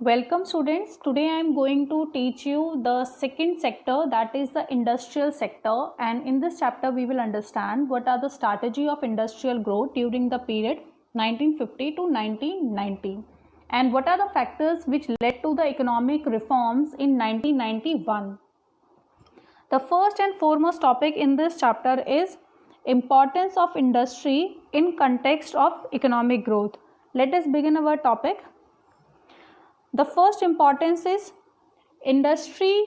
Welcome students. Today I am going to teach you the second sector, that is the industrial sector, and in this chapter we will understand what are the strategy of industrial growth during the period 1950 to 1990 and what are the factors which led to the economic reforms in 1991. The first and foremost topic in this chapter is importance of industry in context of economic growth. Let us begin our topic. The first importance is industry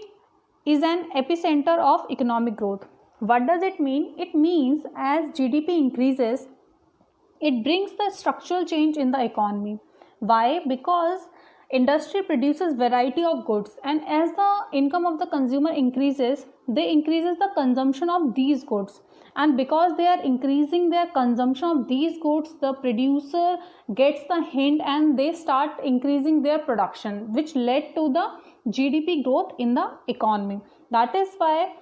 is an epicenter of economic growth. What does it mean? It means as GDP increases, it brings the structural change in the economy. Why? Because industry produces variety of goods, and as the income of the consumer increases, they increases the consumption of these goods, and because they are increasing their consumption of these goods, the producer gets the hint and they start increasing their production, which led to the GDP growth in the economy. That is why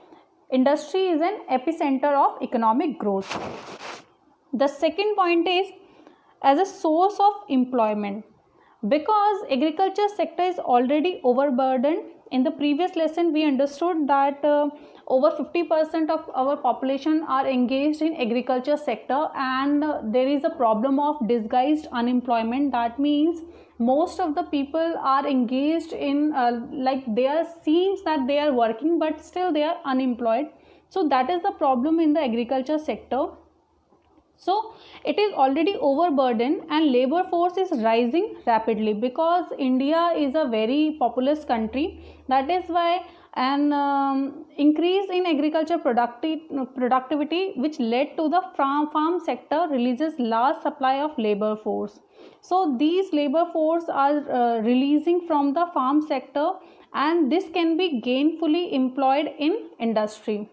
industry is an epicenter of economic growth. The second point is as a source of employment. Because agriculture sector is already overburdened, in the previous lesson we understood that over 50% of our population are engaged in agriculture sector, and there is a problem of disguised unemployment. That means most of the people are engaged in like there seems that they are working but still they are unemployed. So that is the problem in the agriculture sector. So it is already overburdened and labor force is rising rapidly because India is a very populous country. That is why an increase in agriculture productivity, which led to the farm sector releases large supply of labor force. So these labor force are releasing from the farm sector, and this can be gainfully employed in industry.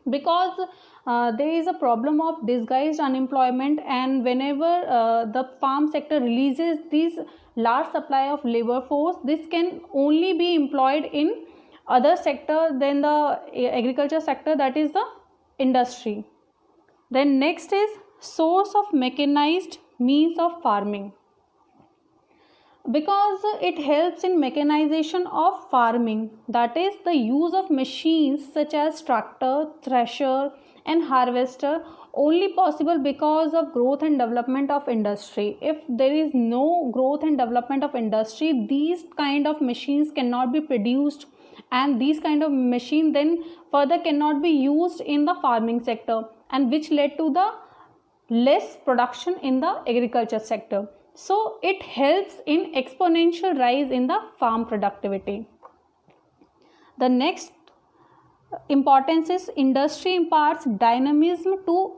Because there is a problem of disguised unemployment, and whenever the farm sector releases these large supply of labor force, this can only be employed in other sector than the agriculture sector, that is the industry. Then next is source of mechanized means of farming. Because it helps in mechanization of farming, that is the use of machines such as tractor, thresher and harvester, only possible because of growth and development of industry. If there is no growth and development of industry, these kind of machines cannot be produced, and these kind of machine then further cannot be used in the farming sector, and which led to the less production in the agriculture sector. So it helps in exponential rise in the farm productivity. The next importance is industry imparts dynamism to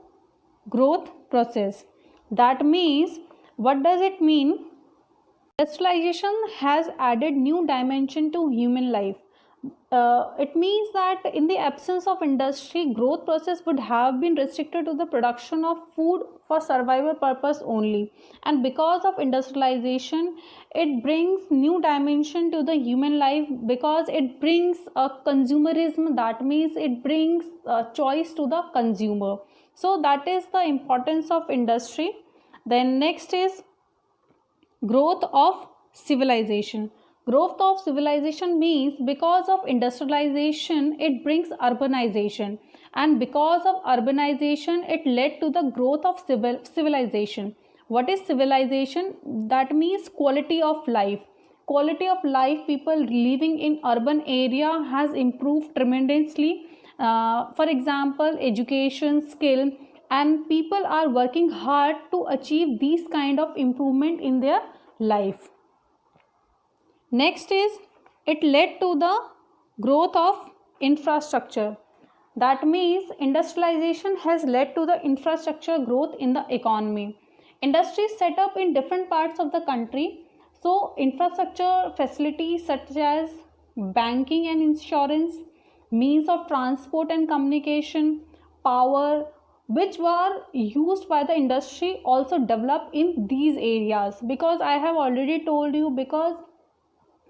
growth process. That means, what does it mean? Industrialization has added new dimension to human life. It means that in the absence of industry, growth process would have been restricted to the production of food for survival purpose only, and because of industrialization it brings new dimension to the human life, because it brings a consumerism. That means it brings a choice to the consumer. So that is the importance of industry. Then next is growth of civilization. Growth of civilization means because of industrialization it brings urbanization, and because of urbanization it led to the growth of civilization. What is civilization? That means quality of life. Quality of life, people living in urban area has improved tremendously. For example, education, skill, and people are working hard to achieve these kind of improvement in their life. Next is it led to the growth of infrastructure. That means industrialization has led to the infrastructure growth in the economy. Industries set up in different parts of the country, so infrastructure facilities such as banking and insurance, means of transport and communication, power, which were used by the industry, also developed in these areas. Because I have already told you, because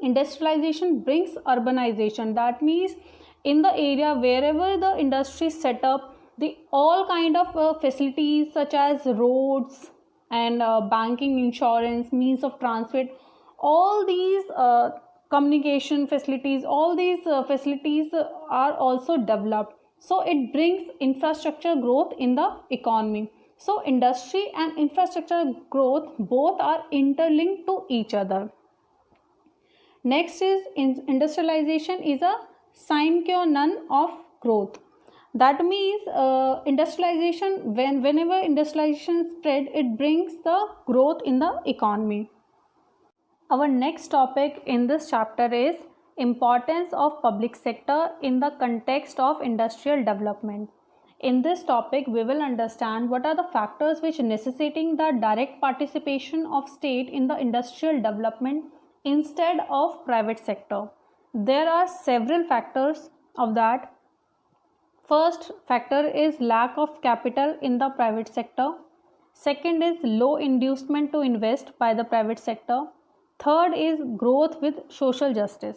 industrialization brings urbanization. That means in the area wherever the industry set up, the all kind of facilities such as roads and banking, insurance, means of transport, All these communication facilities, all these facilities are also developed. So it brings infrastructure growth in the economy. So industry and infrastructure growth both are interlinked to each other. Next is industrialization is a sine qua non of growth. That means industrialization, whenever industrialization spread, it brings the growth in the economy. Our next topic in this chapter is importance of public sector in the context of industrial development. In this topic, we will understand what are the factors which necessitating the direct participation of state in the industrial development instead of private sector. There are several factors of that. First factor is lack of capital in the private sector. Second is low inducement to invest by the private sector. Third is growth with social justice.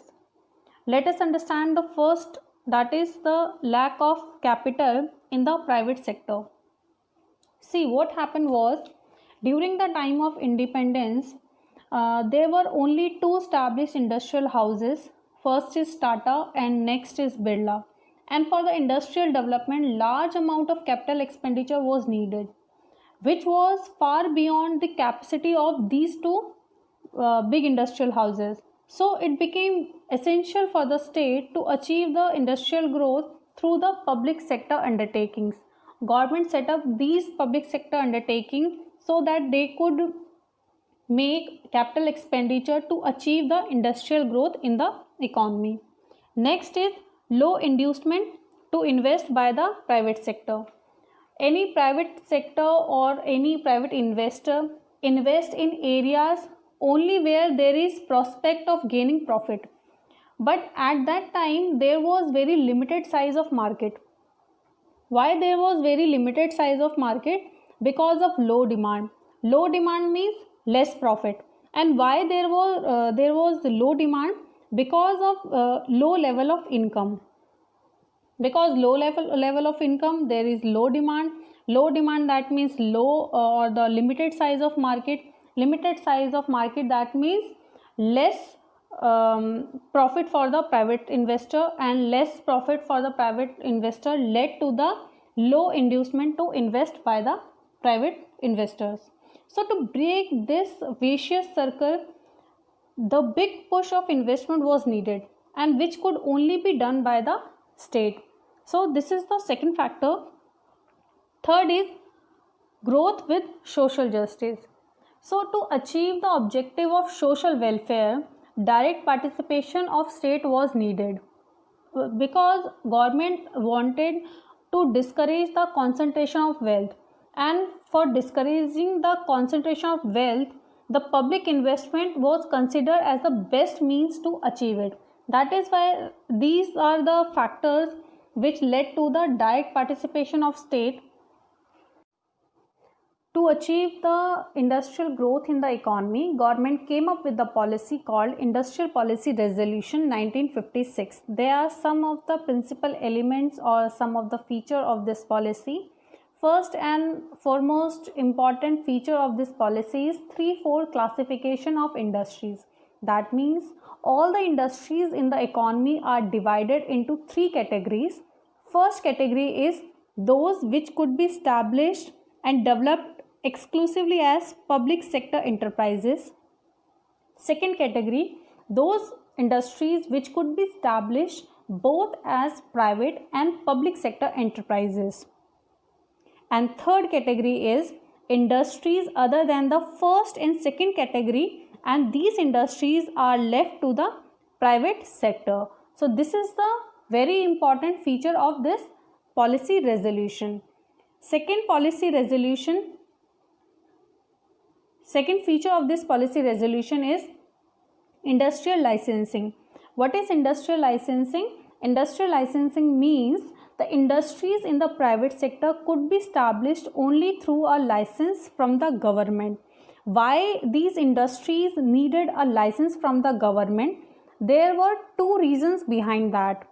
Let us understand the first, that is the lack of capital in the private sector. See, what happened was, during the time of independence, there were only two established industrial houses. First is Tata and next is Birla. And for the industrial development, large amount of capital expenditure was needed, which was far beyond the capacity of these two big industrial houses. So it became essential for the state to achieve the industrial growth through the public sector undertakings. Government set up these public sector undertakings so that they could make capital expenditure to achieve the industrial growth in the economy. Next is low inducement to invest by the private sector. Any private sector or any private investor invest in areas only where there is prospect of gaining profit. But at that time there was very limited size of market. Why there was very limited size of market? Because of low demand. Low demand means less profit. And why there was low demand? Because of low level of income. Because low level of income, there is low demand. Low demand, that means low or the limited size of market. Limited size of market, that means less profit for the private investor, and less profit for the private investor led to the low inducement to invest by the private investors. So to break this vicious circle, the big push of investment was needed, and which could only be done by the state. So this is the second factor. Third is growth with social justice. So to achieve the objective of social welfare, direct participation of state was needed, because government wanted to discourage the concentration of wealth, and for discouraging the concentration of wealth, the public investment was considered as the best means to achieve it. That is why these are the factors which led to the direct participation of state. To achieve the industrial growth in the economy, government came up with the policy called Industrial Policy Resolution 1956. There are some of the principal elements or some of the feature of this policy. First and foremost important feature of this policy is threefold classification of industries. That means all the industries in the economy are divided into three categories. First category is those which could be established and developed exclusively as public sector enterprises. Second category, those industries which could be established both as private and public sector enterprises. And third category is industries other than the first and second category, and these industries are left to the private sector. So this is the very important feature of this policy resolution. Second feature of this policy resolution is industrial licensing. What is industrial licensing? Industrial licensing means the industries in the private sector could be established only through a license from the government. Why these industries needed a license from the government? There were two reasons behind that.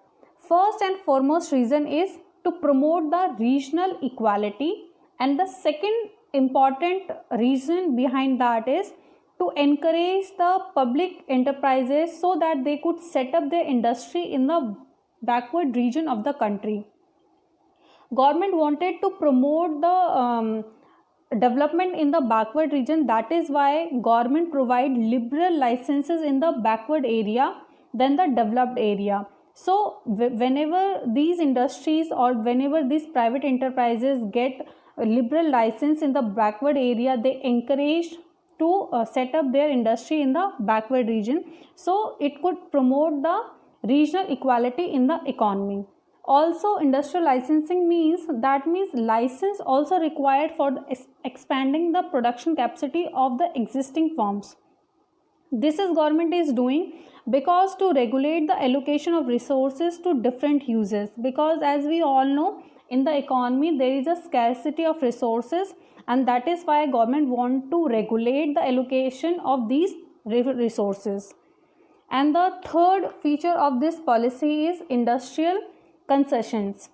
First and foremost reason is to promote the regional equality, and the second important reason behind that is to encourage the public enterprises so that they could set up their industry in the backward region of the country. Government wanted to promote the development in the backward region. That is why government provide liberal licenses in the backward area than the developed area. So whenever these industries or whenever these private enterprises get a liberal license in the backward area, they encourage to set up their industry in the backward region, so it could promote the regional equality in the economy. Also, industrial licensing means license also required for expanding the production capacity of the existing firms. This is government is doing because to regulate the allocation of resources to different uses, because as we all know, in the economy there is a scarcity of resources, and that is why government want to regulate the allocation of these resources. And the third feature of this policy is industrial concessions.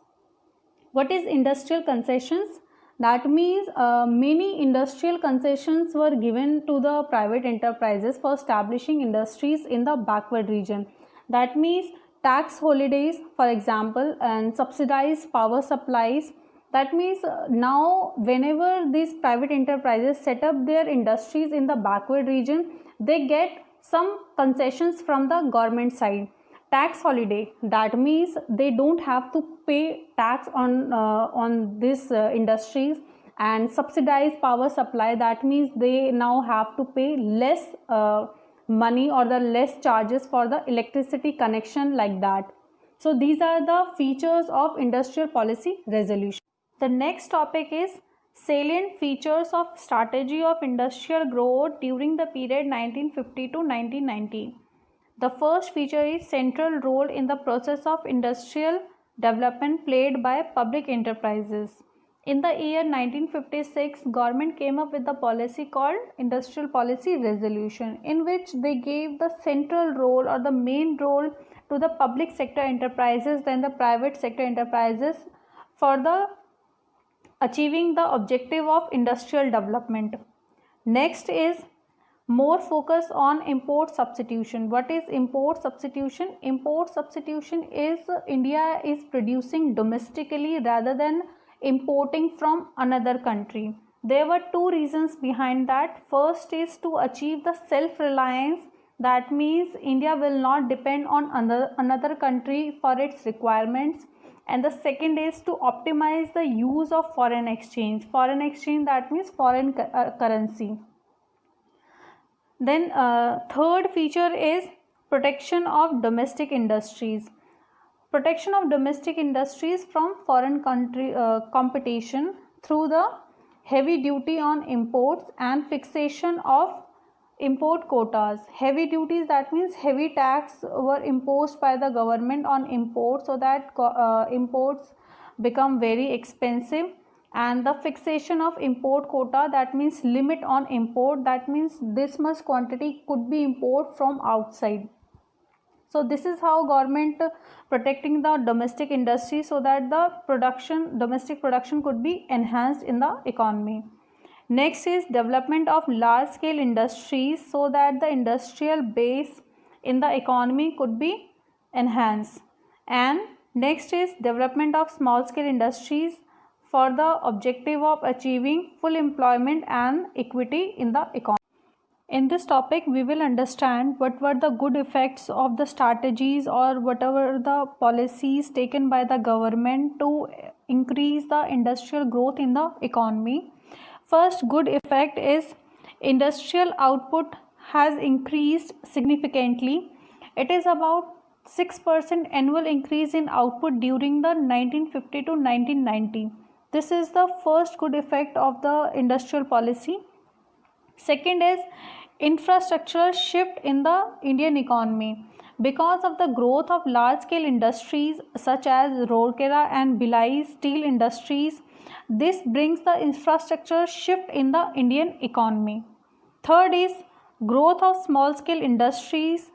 What is industrial concessions? That means many industrial concessions were given to the private enterprises for establishing industries in the backward region. That means tax holidays, for example, and subsidized power supplies. That means now whenever these private enterprises set up their industries in the backward region, they get some concessions from the government side. Tax holiday, that means they don't have to pay tax on this industries. And subsidized power supply, that means they now have to pay less money or the less charges for the electricity connection, like that. So these are the features of industrial policy resolution. The next topic is salient features of strategy of industrial growth during the period 1950 to 1990. The first feature is central role in the process of industrial development played by public enterprises. In the year 1956, government came up with the policy called Industrial Policy Resolution, in which they gave the central role or the main role to the public sector enterprises than the private sector enterprises for the achieving the objective of industrial development. Next is more focus on import substitution. What is import substitution? Import substitution is India is producing domestically rather than importing from another country. There were two reasons behind that. First is to achieve the self-reliance. That means India will not depend on another country for its requirements. And the second is to optimize the use of foreign exchange. Foreign exchange, that means foreign currency. Then third feature is protection of domestic industries. Protection of domestic industries from foreign country competition through the heavy duty on imports and fixation of import quotas. Heavy duties, that means heavy tax were imposed by the government on imports, so that imports become very expensive. And the fixation of import quota, that means limit on import, that means this much quantity could be imported from outside. So this is how government protecting the domestic industry so that the domestic production could be enhanced in the economy. Next is development of large scale industries so that the industrial base in the economy could be enhanced. And next is development of small scale industries for the objective of achieving full employment and equity in the economy. In this topic, we will understand what were the good effects of the strategies or whatever the policies taken by the government to increase the industrial growth in the economy. First good effect is industrial output has increased significantly. It is about 6% annual increase in output during the 1950 to 1990. This is the first good effect of the industrial policy. Second is infrastructural shift in the Indian economy. Because of the growth of large scale industries such as Rourkela and Bhilai steel industries, this brings the infrastructure shift in the Indian economy. Third is growth of small scale industries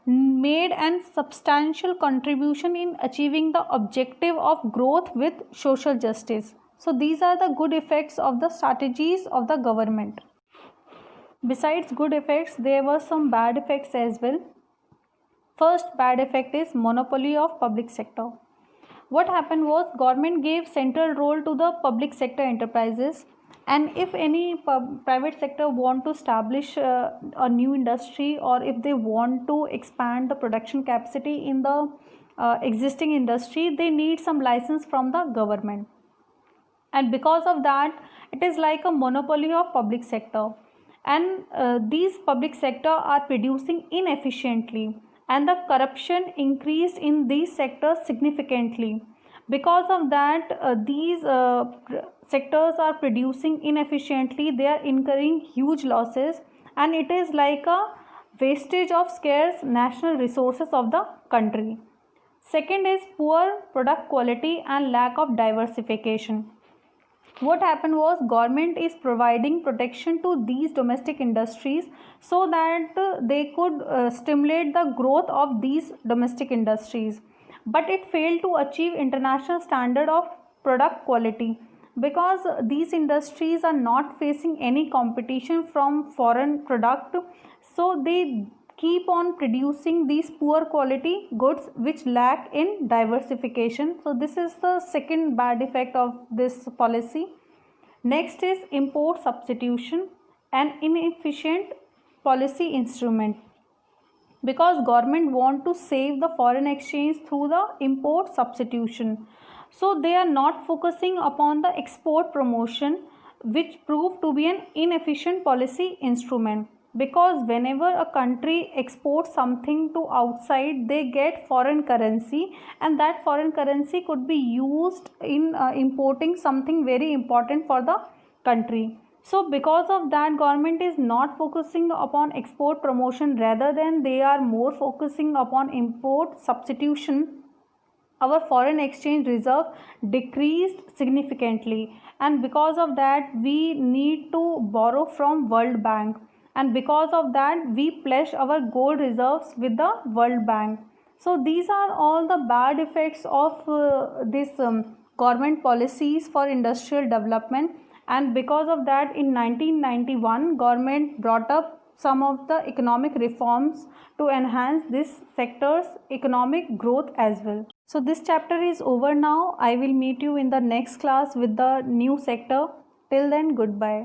made an substantial contribution in achieving the objective of growth with social justice. So these are the good effects of the strategies of the government. Besides good effects, there were some bad effects as well. First bad effect is monopoly of public sector. What happened was government gave central role to the public sector enterprises, and if any private sector want to establish a new industry, or if they want to expand the production capacity in the existing industry, they need some license from the government, and because of that it is like a monopoly of public sector, and these public sector are producing inefficiently, and the corruption increased in these sectors significantly. Because of that these sectors are producing inefficiently, they are incurring huge losses, and it is like a wastage of scarce national resources of the country. Second is poor product quality and lack of diversification. What happened was government is providing protection to these domestic industries so that they could stimulate the growth of these domestic industries, but it failed to achieve international standard of product quality, because these industries are not facing any competition from foreign product, so they keep on producing these poor quality goods which lack in diversification. So this is the second bad effect of this policy. Next is import substitution, an inefficient policy instrument, because government want to save the foreign exchange through the import substitution, so they are not focusing upon the export promotion, which proved to be an inefficient policy instrument, because whenever a country exports something to outside, they get foreign currency, and that foreign currency could be used in importing something very important for the country. So because of that government is not focusing upon export promotion, rather than they are more focusing upon import substitution, our foreign exchange reserve decreased significantly, and because of that we need to borrow from World Bank, and because of that we pledge our gold reserves with the World Bank. So these are all the bad effects of this government policies for industrial development, and because of that in 1991 government brought up some of the economic reforms to enhance this sector's economic growth as well. So this chapter is over now. I will meet you in the next class with the new sector. Till then, goodbye.